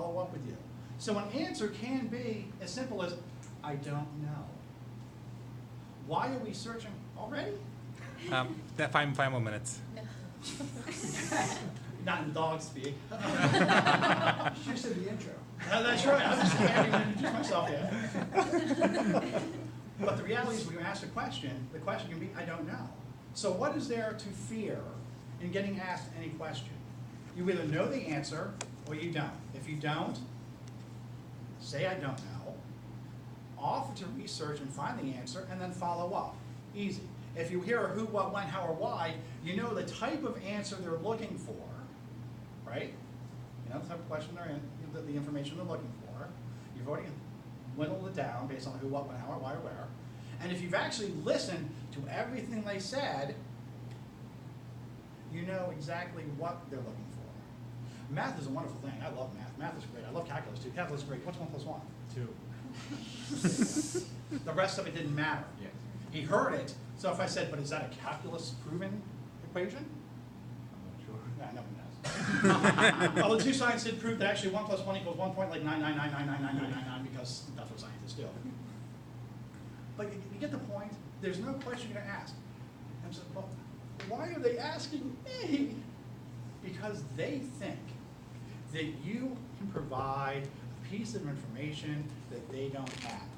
follow up with you. So an answer can be as simple as, I don't know. Why are we searching already? 5 more minutes. Not in dog speak. She said the intro. That's right. I just can't even introduce myself yet. But the reality is when you ask a question, the question can be, I don't know. So what is there to fear in getting asked any question? You either know the answer or you don't. If you don't, say I don't know, offer to research and find the answer, and then follow up. Easy. If you hear a who, what, when, how, or why, you know the type of answer they're looking for, right? You know the type of question they're in, the information they're looking for. You've already whittled it down based on who, what, when, how, or why, or where. And if you've actually listened to everything they said, you know exactly what they're looking for. Math is a wonderful thing. I love math. Math is great. I love calculus too. Calculus is great. What's 1 plus 1? 2. The rest of it didn't matter. Yes. He heard it, so if I said, but is that a calculus proven equation? I'm not sure. Yeah, no one knows. Well, the two scientists did prove that actually 1 plus 1 equals 1 point like 999999999 because that's what scientists do. But you get the point. There's no question you're going to ask. And so, well, why are they asking me? Because they think that you can provide a piece of information that they don't have.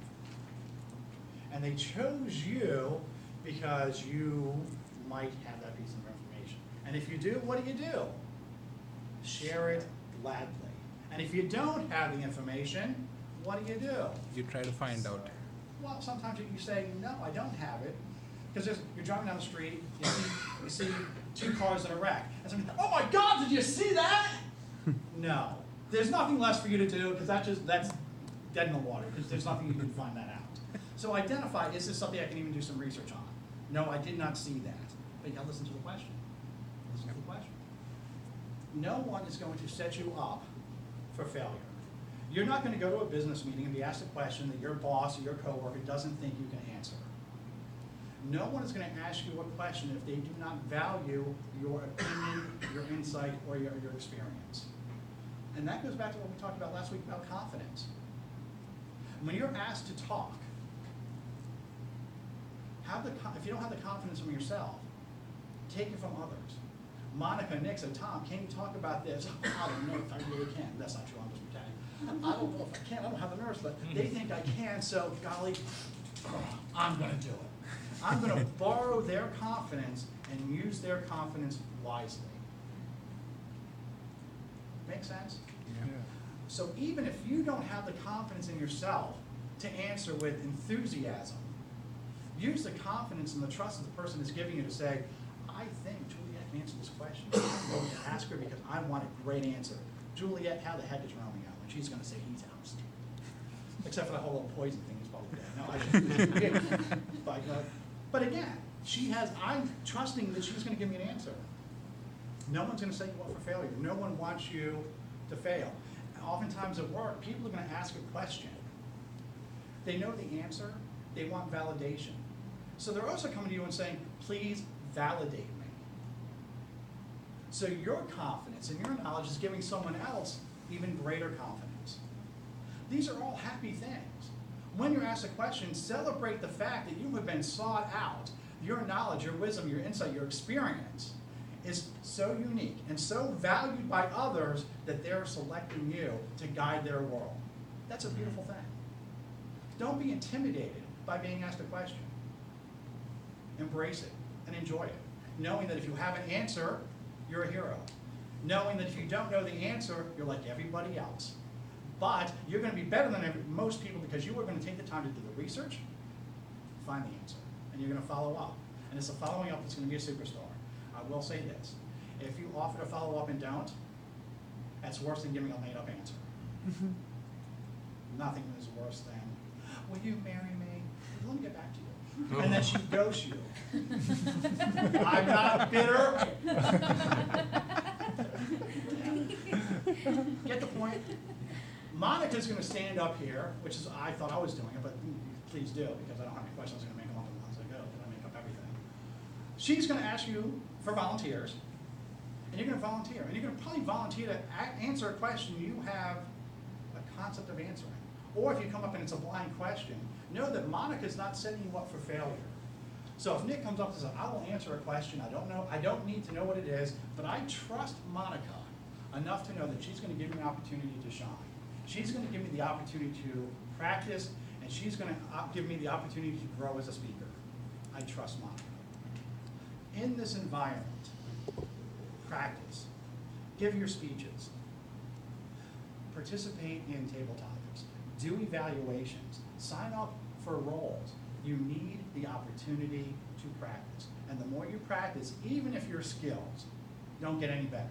And they chose you because you might have that piece of information. And if you do, what do? Share it gladly. And if you don't have the information, what do? You try to find out. Well, sometimes you say, no, I don't have it. Because you're driving down the street, you see 2 cars in a wreck. And somebody, oh my God, did you see that? No. There's nothing less for you to do because that's dead in the water because there's nothing you can find that out. So identify, is this something I can even do some research on? No, I did not see that. But you gotta listen to the question. Listen to the question. No one is going to set you up for failure. You're not going to go to a business meeting and be asked a question that your boss or your coworker doesn't think you can answer. No one is going to ask you a question if they do not value your opinion, your insight, or your experience. And that goes back to what we talked about last week about confidence. When you're asked to talk, if you don't have the confidence from yourself, take it from others. Monica, Nick, said, Tom, can you talk about this? I don't know if I really can. That's not true, I'm just pretending. I don't know if I can, I don't have the nerves, but they think I can, so golly, I'm going to do it. I'm going to borrow their confidence and use their confidence wisely. Make sense? Yeah. So even if you don't have the confidence in yourself to answer with enthusiasm, use the confidence and the trust that the person is giving you to say, I think Juliet can answer this question. I'm going to ask her because I want a great answer. Juliet, how the heck is Romeo? And she's going to say he's ousted. Except for that whole little poison thing, he's probably dead. No, I shouldn't. But again, I'm trusting that she's going to give me an answer. No one's going to set you up for failure. No one wants you to fail. And oftentimes at work, people are going to ask a question. They know the answer. They want validation. So they're also coming to you and saying, please validate me. So your confidence and your knowledge is giving someone else even greater confidence. These are all happy things. When you're asked a question, celebrate the fact that you have been sought out. Your knowledge, your wisdom, your insight, your experience is so unique and so valued by others that they're selecting you to guide their world. That's a beautiful thing. Don't be intimidated by being asked a question. Embrace it and enjoy it. Knowing that if you have an answer, you're a hero. Knowing that if you don't know the answer, you're like everybody else. But you're going to be better than most people because you are going to take the time to do the research, find the answer, and you're going to follow up. And it's the following up that's going to be a superstar. I will say this. If you offer to follow up and don't, that's worse than giving a made-up answer. Nothing is worse than, will you marry me? Let me get back to you. And then she ghosts you. I'm not bitter. Get the point? Monica's going to stand up here, which is, I thought I was doing it, but please do, because I don't have any questions. I'm going to make them up as I go, because I make up everything. She's going to ask you for volunteers, and you're going to volunteer. And you're going to probably volunteer to answer a question you have concept of answering. Or if you come up and it's a blind question, know that Monica's not setting you up for failure. So if Nick comes up and says, I will answer a question, I don't know, I don't need to know what it is, but I trust Monica enough to know that she's going to give me an opportunity to shine. She's going to give me the opportunity to practice, and she's going to give me the opportunity to grow as a speaker. I trust Monica. In this environment, practice. Give your speeches. Participate in table topics. Do evaluations. Sign up for roles. You need the opportunity to practice. And the more you practice, even if your skills don't get any better,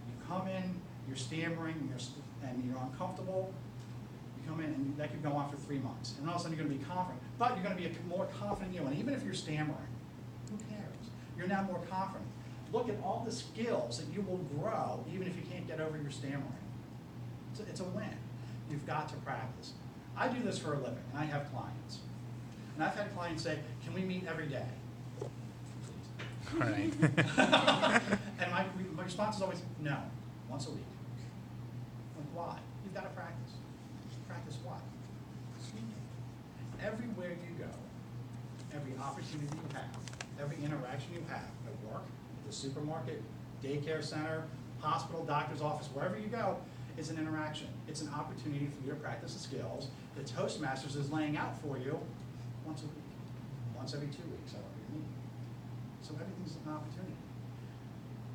you come in, you're stammering, and you're uncomfortable, you come in and that could go on for 3 months. And all of a sudden you're going to be confident. But you're going to be more confident in you. And even if you're stammering, who cares? You're now more confident. Look at all the skills that you will grow even if you can't get over your stammering. It's a win. You've got to practice. I do this for a living, and I have clients. And I've had clients say, can we meet every day? Please. All right. And my response is always, no, once a week. Like, why? You've got to practice. Practice what? Speaking. Everywhere you go, every opportunity you have, every interaction you have at work, the supermarket, daycare center, hospital, doctor's office, wherever you go, is an interaction. It's an opportunity for you to practice the skills that Toastmasters is laying out for you once a week, once every 2 weeks, however you need. So everything's an opportunity.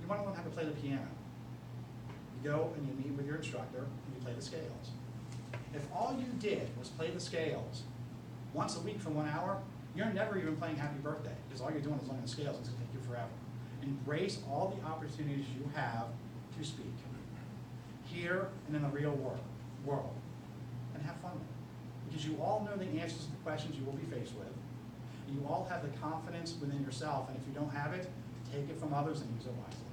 You want to learn how to play the piano. You go and you meet with your instructor and you play the scales. If all you did was play the scales once a week for 1 hour, you're never even playing Happy Birthday, because all you're doing is learning the scales. It's going to take you forever. Embrace all the opportunities you have to speak, here and in the real world, and have fun with it. Because you all know the answers to the questions you will be faced with. You all have the confidence within yourself, and if you don't have it, take it from others and use it wisely.